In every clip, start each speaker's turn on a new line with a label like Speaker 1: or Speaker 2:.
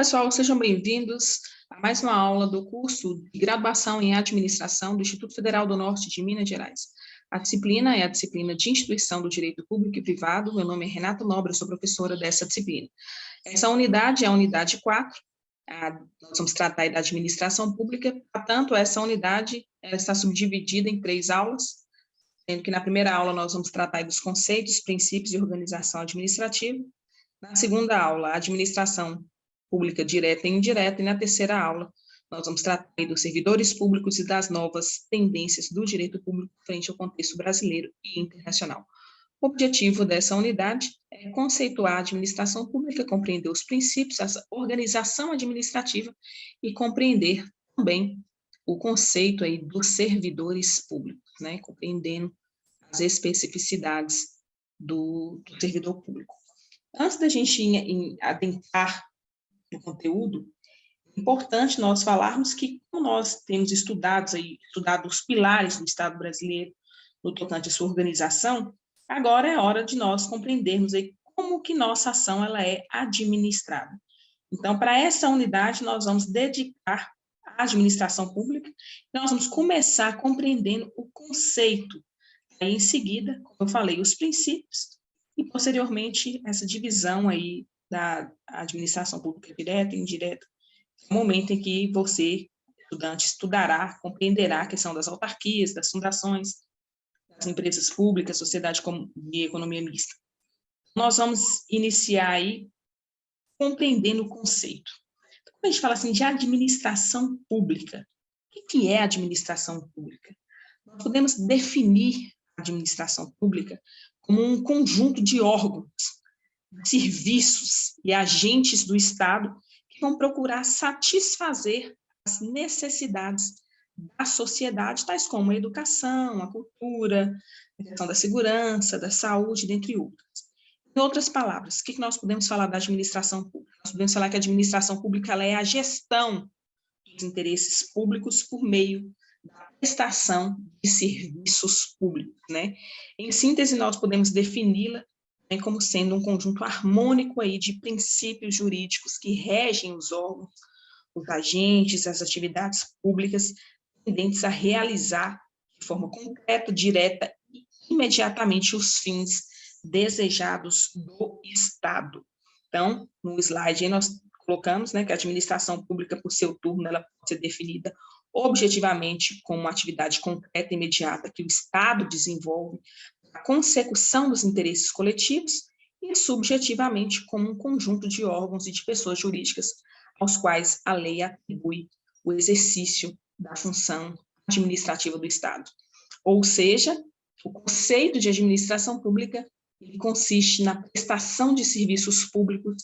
Speaker 1: Pessoal, sejam bem-vindos a mais uma aula do curso de graduação em administração do Instituto Federal do Norte de Minas Gerais. A disciplina é a disciplina de instituição do direito público e privado. Meu nome é Renata Nobre, eu sou professora dessa disciplina. Essa unidade é a unidade 4, nós vamos tratar da administração pública. Portanto, essa unidade está subdividida em 3 aulas, sendo que na primeira aula nós vamos tratar dos conceitos, princípios e organização administrativa. Na segunda aula, a administração pública direta e indireta, e na terceira aula nós vamos tratar dos servidores públicos e das novas tendências do direito público frente ao contexto brasileiro e internacional. O objetivo dessa unidade é conceituar a administração pública, compreender os princípios, a organização administrativa e compreender também o conceito aí dos servidores públicos, né, compreendendo as especificidades do servidor público. Antes da gente adentrar no conteúdo, é importante nós falarmos que, como nós temos estudado os pilares do Estado brasileiro no tocante à sua organização, agora é hora de nós compreendermos aí como que nossa ação ela é administrada. Então, para essa unidade, nós vamos dedicar à administração pública, e nós vamos começar compreendendo o conceito. Aí, em seguida, como eu falei, os princípios, e posteriormente essa divisão aí da administração pública direta e indireta, no momento em que você, estudante, estudará, compreenderá a questão das autarquias, das fundações, das empresas públicas, sociedade e economia mista. Nós vamos iniciar aí compreendendo o conceito. Quando a gente fala assim de administração pública, o que é administração pública? Nós podemos definir a administração pública como um conjunto de órgãos, serviços e agentes do Estado que vão procurar satisfazer as necessidades da sociedade, tais como a educação, a cultura, a questão da segurança, da saúde, dentre outras. Em outras palavras, o que nós podemos falar da administração pública? Nós podemos falar que a administração pública ela é a gestão dos interesses públicos por meio da prestação de serviços públicos, né? Em síntese, nós podemos defini-la como sendo um conjunto harmônico aí de princípios jurídicos que regem os órgãos, os agentes, as atividades públicas tendentes a realizar de forma concreta, direta e imediatamente os fins desejados do Estado. Então, no slide aí nós colocamos, né, que a administração pública, por seu turno, ela pode ser definida objetivamente como uma atividade concreta e imediata que o Estado desenvolve a consecução dos interesses coletivos e subjetivamente como um conjunto de órgãos e de pessoas jurídicas aos quais a lei atribui o exercício da função administrativa do Estado. Ou seja, o conceito de administração pública ele consiste na prestação de serviços públicos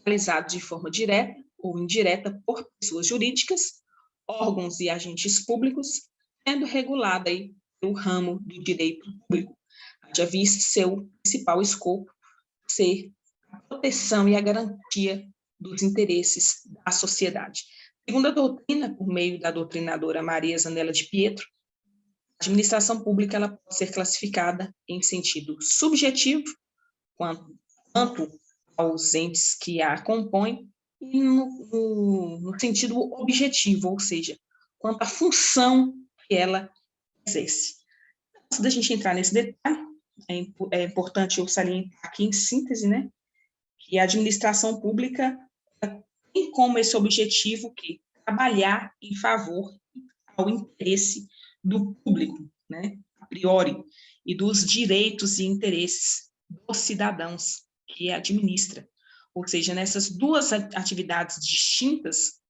Speaker 1: realizados de forma direta ou indireta por pessoas jurídicas, órgãos e agentes públicos, sendo regulada aí pelo ramo do direito público, haja visto seu principal escopo ser a proteção e a garantia dos interesses da sociedade. Segundo a doutrina, por meio da doutrinadora Maria Zanella de Pietro, a administração pública ela pode ser classificada em sentido subjetivo, quanto aos entes que a compõem, e no sentido objetivo, ou seja, quanto à função que ela exerce. Antes da gente entrar nesse detalhe, é importante eu salientar aqui em síntese, né, que a administração pública tem como esse objetivo que trabalhar em favor ao interesse do público, né, a priori, e dos direitos e interesses dos cidadãos que administra. Ou seja, nessas duas atividades distintas,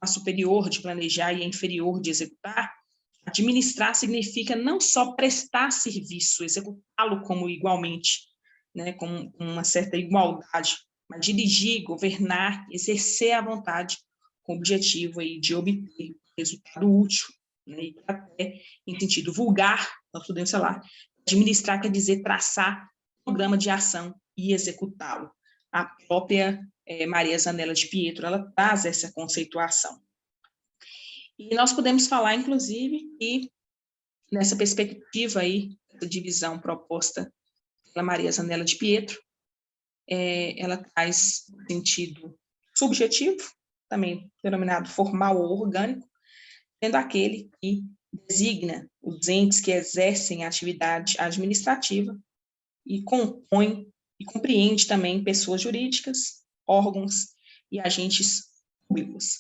Speaker 1: a superior de planejar e a inferior de executar, administrar significa não só prestar serviço, executá-lo como igualmente, né, com uma certa igualdade, mas dirigir, governar, exercer à vontade, com o objetivo aí de obter resultado útil, né, e até em sentido vulgar, nós podemos falar, administrar quer dizer traçar um programa de ação e executá-lo. A própria Maria Zanella de Pietro, ela traz essa conceituação. E nós podemos falar, inclusive, que nessa perspectiva aí, da divisão proposta pela Maria Zanella de Pietro, ela traz sentido subjetivo, também denominado formal ou orgânico, sendo aquele que designa os entes que exercem a atividade administrativa e compõe e compreende também pessoas jurídicas, órgãos e agentes públicos.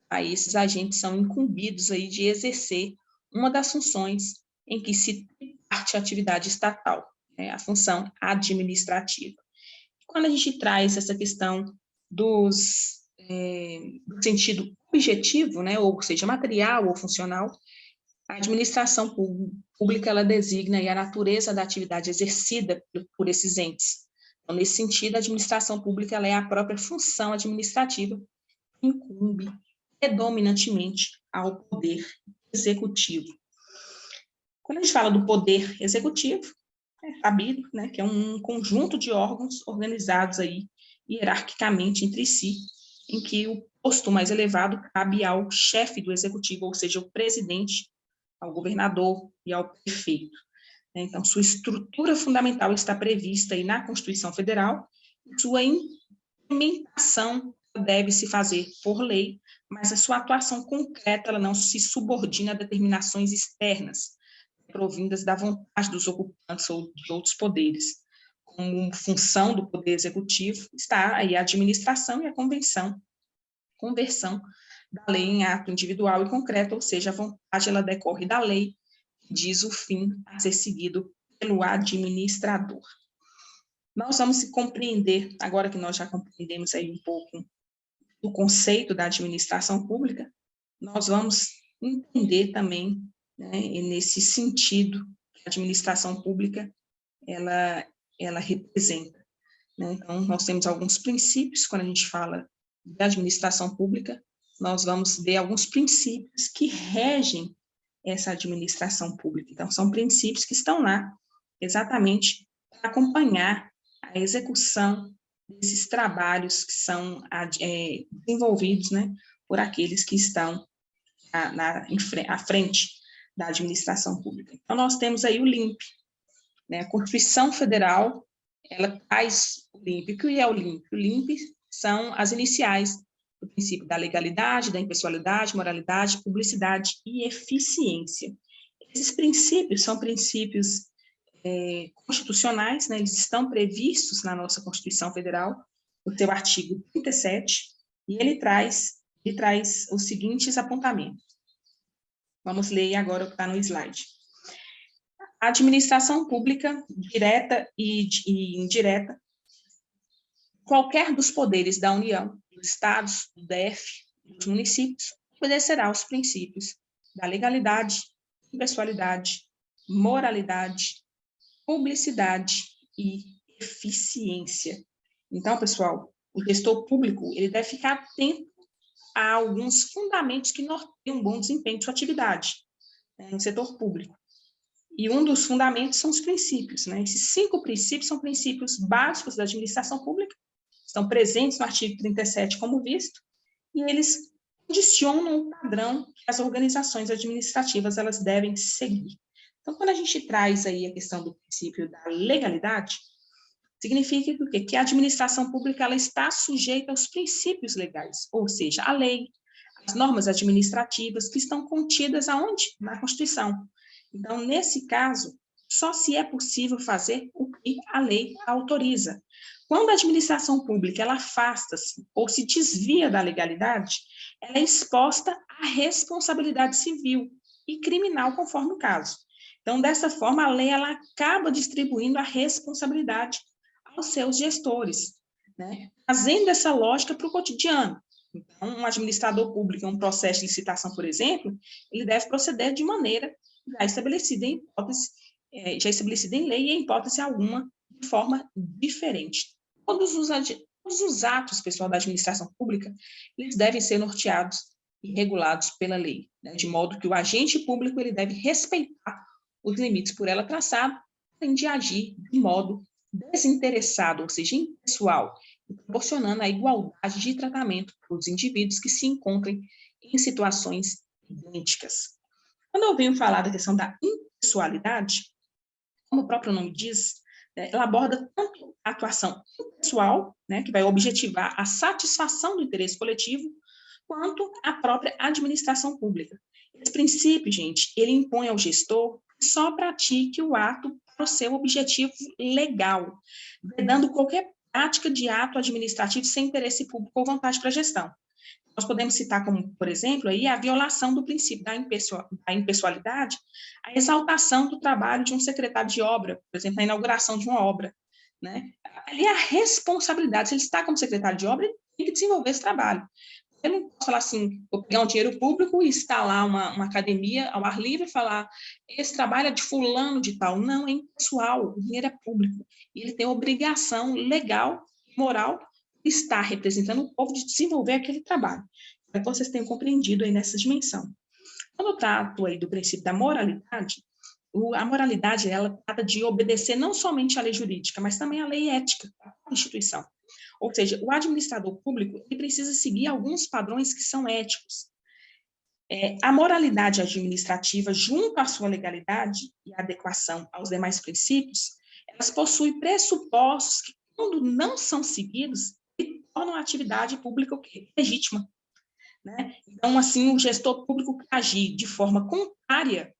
Speaker 1: Aí esses agentes são incumbidos aí de exercer uma das funções em que se parte a atividade estatal, né, a função administrativa. Quando a gente traz essa questão do sentido objetivo, né, ou seja, material ou funcional, a administração pública ela designa aí a natureza da atividade exercida por esses entes. Então, nesse sentido, a administração pública ela é a própria função administrativa que incumbe predominantemente ao poder executivo. Quando a gente fala do poder executivo, é sabido, né, que é um conjunto de órgãos organizados aí hierarquicamente entre si, em que o posto mais elevado cabe ao chefe do executivo, ou seja, o presidente, ao governador e ao prefeito. Então, sua estrutura fundamental está prevista aí na Constituição Federal, e sua implementação deve se fazer por lei, mas a sua atuação concreta ela não se subordina a determinações externas, provindas da vontade dos ocupantes ou de outros poderes. Como função do poder executivo está aí a administração e a conversão da lei em ato individual e concreto, ou seja, a vontade ela decorre da lei, diz o fim a ser seguido pelo administrador. Nós vamos compreender, agora que nós já compreendemos aí um pouco o conceito da administração pública, nós vamos entender também, né, nesse sentido, que a administração pública, ela representa. Né? Então, nós temos alguns princípios, quando a gente fala de administração pública, nós vamos ver alguns princípios que regem essa administração pública. Então, são princípios que estão lá exatamente para acompanhar a execução desses trabalhos que são desenvolvidos, né, por aqueles que estão à frente da administração pública. Então, nós temos aí o LIMP, né, a Constituição Federal, ela traz o LIMP. O que é o LIMP? O LIMP são as iniciais do princípio da legalidade, da impessoalidade, moralidade, publicidade e eficiência. Esses princípios são princípios constitucionais, né, eles estão previstos na nossa Constituição Federal, no seu artigo 37, e ele traz os seguintes apontamentos. Vamos ler agora o que está no slide. A administração pública, direta e indireta, qualquer dos poderes da União, dos estados, do DF, dos municípios, obedecerá aos princípios da legalidade, impessoalidade, moralidade, publicidade e eficiência. Então, pessoal, o gestor público ele deve ficar atento a alguns fundamentos que norteiam um bom desempenho de sua atividade, né, no setor público. E um dos fundamentos são os princípios, né? Esses 5 princípios são princípios básicos da administração pública, estão presentes no artigo 37, como visto, e eles condicionam o padrão que as organizações administrativas elas devem seguir. Então, quando a gente traz aí a questão do princípio da legalidade, significa o quê? Que a administração pública ela está sujeita aos princípios legais, ou seja, a lei, as normas administrativas que estão contidas aonde? Na Constituição. Então, nesse caso, só se é possível fazer o que a lei autoriza. Quando a administração pública ela afasta-se ou se desvia da legalidade, ela é exposta à responsabilidade civil e criminal, conforme o caso. Então, dessa forma, a lei ela acaba distribuindo a responsabilidade aos seus gestores, né? Trazendo essa lógica para o cotidiano. Então, um administrador público em um processo de licitação, por exemplo, ele deve proceder de maneira já estabelecida em lei e em hipótese alguma de forma diferente. Todos os atos, pessoal, da administração pública, eles devem ser norteados e regulados pela lei, né? De modo que o agente público ele deve respeitar os limites por ela traçados, além de agir de modo desinteressado, ou seja, impessoal, proporcionando a igualdade de tratamento para os indivíduos que se encontrem em situações idênticas. Quando eu venho falar da questão da impessoalidade, como o próprio nome diz, ela aborda tanto a atuação impessoal, né, que vai objetivar a satisfação do interesse coletivo, quanto à própria administração pública. Esse princípio, gente, ele impõe ao gestor que só pratique o ato para o seu objetivo legal, vedando qualquer prática de ato administrativo sem interesse público ou vantagem para a gestão. Nós podemos citar como, por exemplo, aí a violação do princípio da impessoalidade, a exaltação do trabalho de um secretário de obra, por exemplo, na inauguração de uma obra, né? Ali a responsabilidade, se ele está como secretário de obra, ele tem que desenvolver esse trabalho. Eu não posso falar assim, vou pegar um dinheiro público e instalar uma academia ao ar livre e falar, esse trabalho é de fulano de tal. Não, é impessoal, o dinheiro é público. E ele tem obrigação legal, moral, de estar representando o povo, de desenvolver aquele trabalho. Então, vocês tenham compreendido aí nessa dimensão. Quando eu trato aí do princípio da moralidade, a moralidade, ela trata de obedecer não somente à lei jurídica, mas também à lei ética da instituição. Ou seja, o administrador público ele precisa seguir alguns padrões que são éticos. A moralidade administrativa, junto à sua legalidade e adequação aos demais princípios, elas possuem pressupostos que, quando não são seguidos, tornam a atividade pública o quê? Legítima. Né? Então, assim, o gestor público que agir de forma contrária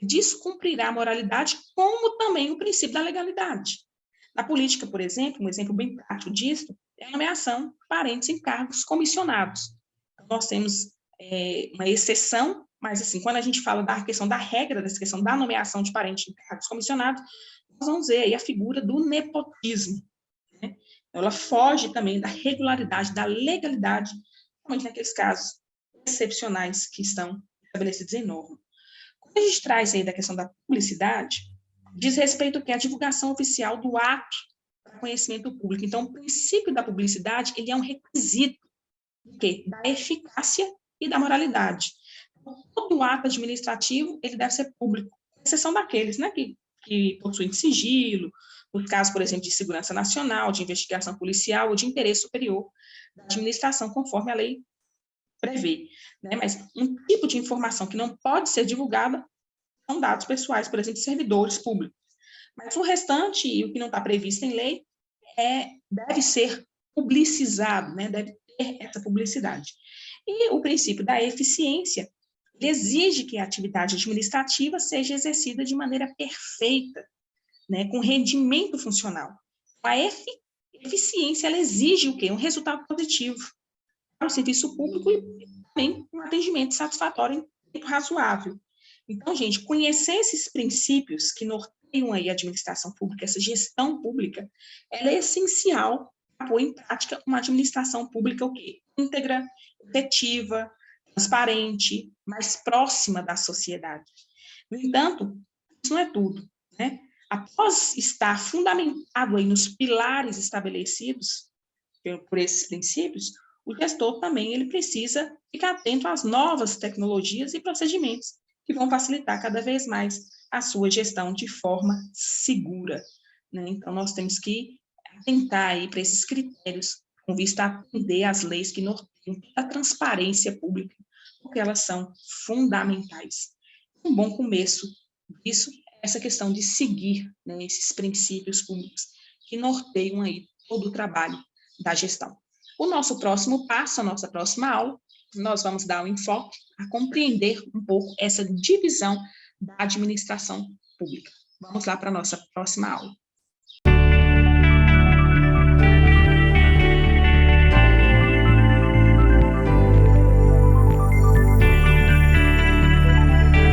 Speaker 1: descumprirá a moralidade, como também o princípio da legalidade. Na política, por exemplo, um exemplo bem prático disso é a nomeação de parentes em cargos comissionados. Nós temos uma exceção, mas assim, quando a gente fala da questão da regra, dessa questão da nomeação de parentes em cargos comissionados, nós vamos ver aí a figura do nepotismo. Né? Ela foge também da regularidade, da legalidade, somente naqueles casos excepcionais que estão estabelecidos em norma. Quando a gente traz aí da questão da publicidade, diz respeito à divulgação oficial do ato para conhecimento público. Então, o princípio da publicidade, ele é um requisito da eficácia e da moralidade. Todo ato administrativo, ele deve ser público, com exceção daqueles, né, que possuem sigilo, no caso, por exemplo, de segurança nacional, de investigação policial ou de interesse superior da administração, conforme a lei prevê. Né? Mas um tipo de informação que não pode ser divulgada são dados pessoais, por exemplo, de servidores públicos. Mas o restante, e o que não está previsto em lei, deve ser publicizado, né? Deve ter essa publicidade. E o princípio da eficiência exige que a atividade administrativa seja exercida de maneira perfeita, né? Com rendimento funcional. A eficiência, ela exige o quê? Um resultado positivo para o serviço público e também um atendimento satisfatório em tempo razoável. Então, gente, conhecer esses princípios que norteiam aí a administração pública, essa gestão pública, ela é essencial para pôr em prática uma administração pública o quê? Íntegra, efetiva, transparente, mais próxima da sociedade. No entanto, isso não é tudo, né? Após estar fundamentado aí nos pilares estabelecidos por esses princípios, o gestor também ele precisa ficar atento às novas tecnologias e procedimentos que vão facilitar cada vez mais a sua gestão de forma segura. Né? Então, nós temos que atentar aí para esses critérios com vista a atender às leis que norteiam a transparência pública, porque elas são fundamentais. Um bom começo disso é essa questão de seguir, né, esses princípios públicos que norteiam aí todo o trabalho da gestão. O nosso próximo passo, a nossa próxima aula, nós vamos dar um enfoque a compreender um pouco essa divisão da administração pública. Vamos lá para a nossa próxima aula.